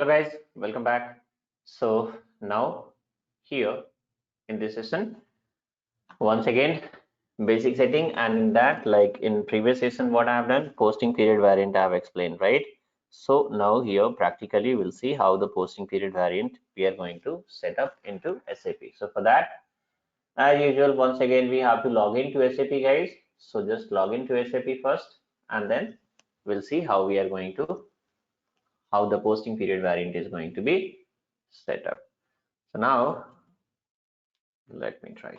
Hello guys, welcome back. So now here in this session, once again, basic setting, and in that, like in previous session, what I have done, posting period variant I have explained, right? So now here practically we'll see how the posting period variant we are going to set up into SAP. So for that, as usual, once again we have to log into SAP, guys. So just log into SAP first, and then we'll see how we are going to how the posting period variant is going to be set up. So now let me try.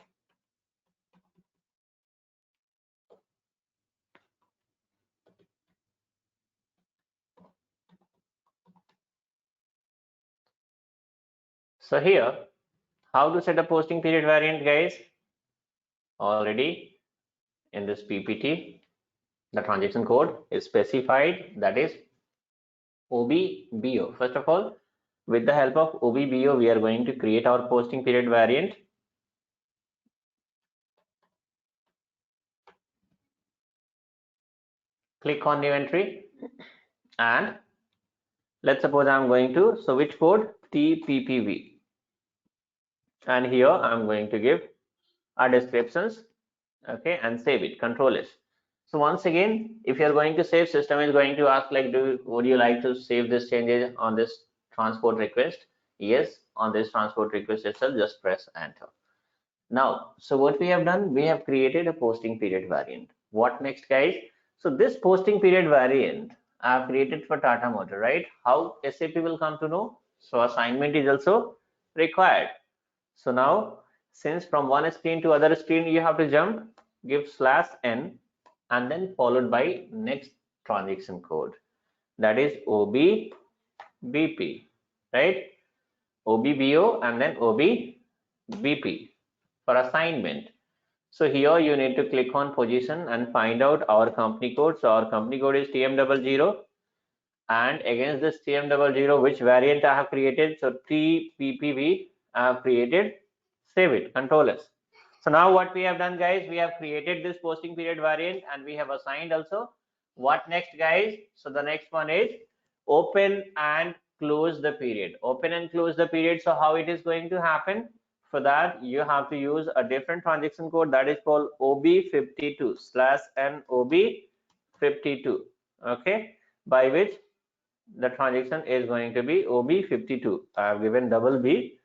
So here, how to set a posting period variant, guys? Already in this PPT, the transaction code is specified, that is OBBO. First of all, with the help of OBBO, we are going to create our posting period variant. Click on new entry, and let's suppose I'm going to, so which code? TPPV. And here I'm going to give our descriptions, okay, and save it, Control S. So once again, if you're going to save, system is going to ask like, would you like to save this changes on this transport request? Yes, on this transport request itself, just press enter. Now, so what we have done, we have created a posting period variant. What next, guys? So this posting period variant I have created for Tata Motor, right? How SAP will come to know? So assignment is also required. So now, since from one screen to other screen you have to jump, give /n and then followed by next transaction code, that is OBBP, right? OBBO and then OBBP for assignment. So here you need to click on position and find out our company code. So our company code is TM00, and against this TM00, which variant I have created? So TPPV I have created. Save it, Control S. So now what we have done, guys, we have created this posting period variant and we have assigned also. What next, guys? So the next one is open and close the period. Open and close the period. So how it is going to happen? For that, you have to use a different transaction code that is called OB52 /n OB52. Okay, by which the transaction is going to be OB52. I have given double B.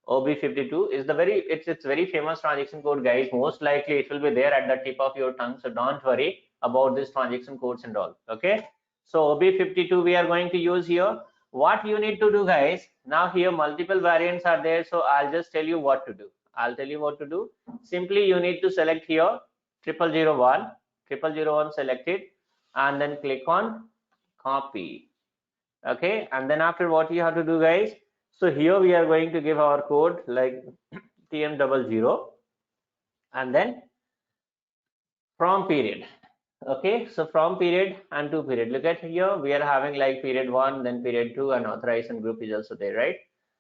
OB52 is the it's very famous transaction code, guys. Most likely it will be there at the tip of your tongue, so don't worry about this transaction codes and all. Okay, so OB52 we are going to use here. What you need to do, guys, now here multiple variants are there, so I'll just tell you what to do. I'll tell you what to do. Simply you need to select here 0001 selected, and then click on copy. Okay, and then after, what you have to do, guys, so here we are going to give our code like TM00 and then from period. Okay, so from period and to period, look at here, we are having like period 1, then period 2, and authorization group is also there, right?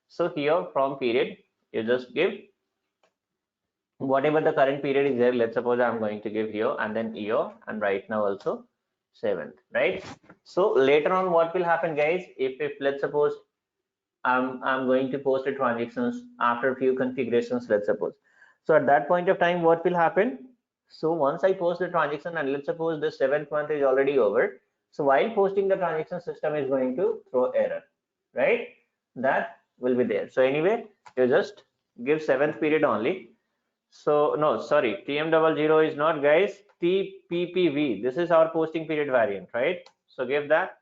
So here from period you just give whatever the current period is there. Let's suppose I'm going to give here and then year, and right now also 7th, right? So later on what will happen, guys, if let's suppose I'm going to post a transactions after a few configurations, let's suppose. So at that point of time, what will happen? So once I post the transaction, and let's suppose the 7th month is already over. So while posting the transaction, system is going to throw error, right? That will be there. So anyway, you just give 7th period only. So no, sorry, TM00 is not, guys, TPPV. This is our posting period variant, right? So give that.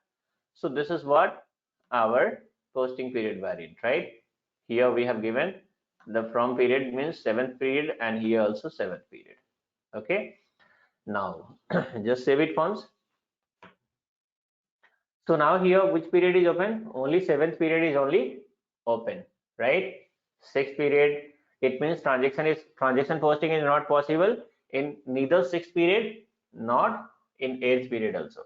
So this is what our posting period variant, right? Here we have given the from period means 7th period, and here also 7th period. Okay, now just save it once. So now here which period is open? Only 7th period is only open, right? 6th period, it means transaction posting is not possible in neither 6th period nor in 8th period also,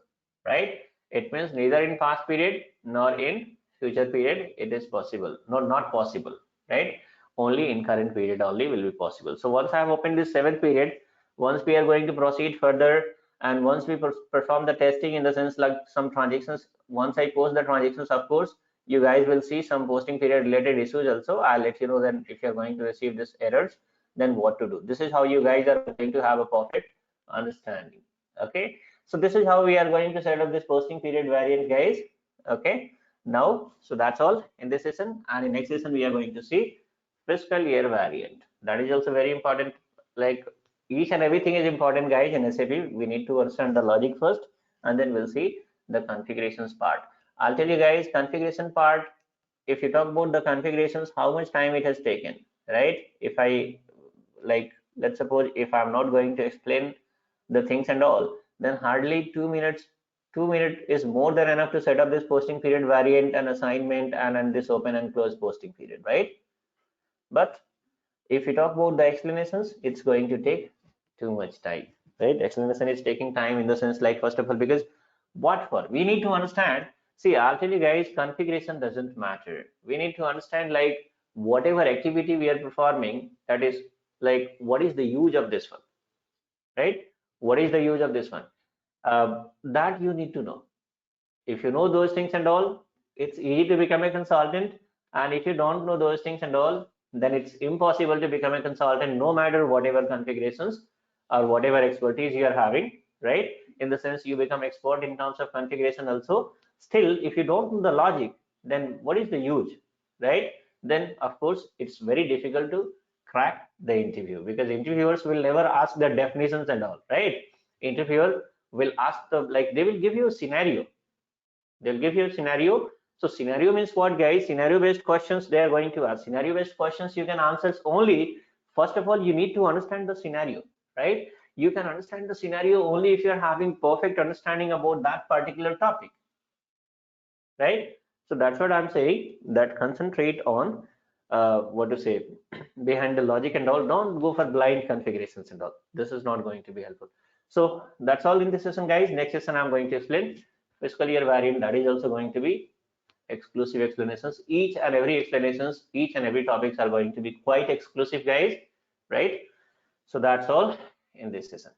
right? It means neither in past period nor in future period it is possible. No, not possible, right? Only in current period only will be possible. So once I have opened this 7th period, once we are going to proceed further, and once we perform the testing, in the sense like some transactions, once I post the transactions, of course you guys will see some posting period related issues also. I'll let you know then if you're going to receive this errors, then what to do. This is how you guys are going to have a perfect understanding. Okay, so this is how we are going to set up this posting period variant, guys. Okay, now, so that's all in this session, and in next session we are going to see fiscal year variant. That is also very important. Like each and everything is important, guys, in SAP. We need to understand the logic first, and then we'll see the configurations part. I'll tell you guys, configuration part, if you talk about the configurations, how much time it has taken, right? If I, like, let's suppose if I'm not going to explain the things and all, then hardly 2 minutes. 2 minutes is more than enough to set up this posting period variant and assignment and this open and close posting period, right? But if we talk about the explanations, it's going to take too much time, right? Explanation is taking time in the sense, like, first of all, because what for? We need to understand. See, I'll tell you guys, configuration doesn't matter. We need to understand, like, whatever activity we are performing, that is, like, what is the use of this one, right? What is the use of this one? That you need to know. If you know those things and all, it's easy to become a consultant. And if you don't know those things and all, then it's impossible to become a consultant, no matter whatever configurations or whatever expertise you are having, right? In the sense you become expert in terms of configuration also. Still, if you don't know the logic, then what is the use, right? Then of course it's very difficult to crack the interview, because interviewers will never ask the definitions and all, right? Interviewer will ask the, like, they will give you a scenario. They'll give you a scenario. So scenario means what, guys? Scenario based questions they are going to ask. Scenario based questions you can answer only, first of all, you need to understand the scenario, right? You can understand the scenario only if you're having perfect understanding about that particular topic, right? So that's what I'm saying, that concentrate on what to say, behind the logic and all. Don't go for blind configurations and all. This is not going to be helpful. So that's all in this session, guys. Next session I'm going to explain fiscal year variant. That is also going to be exclusive explanations. Each and every explanations, each and every topics are going to be quite exclusive, guys, right? So that's all in this session.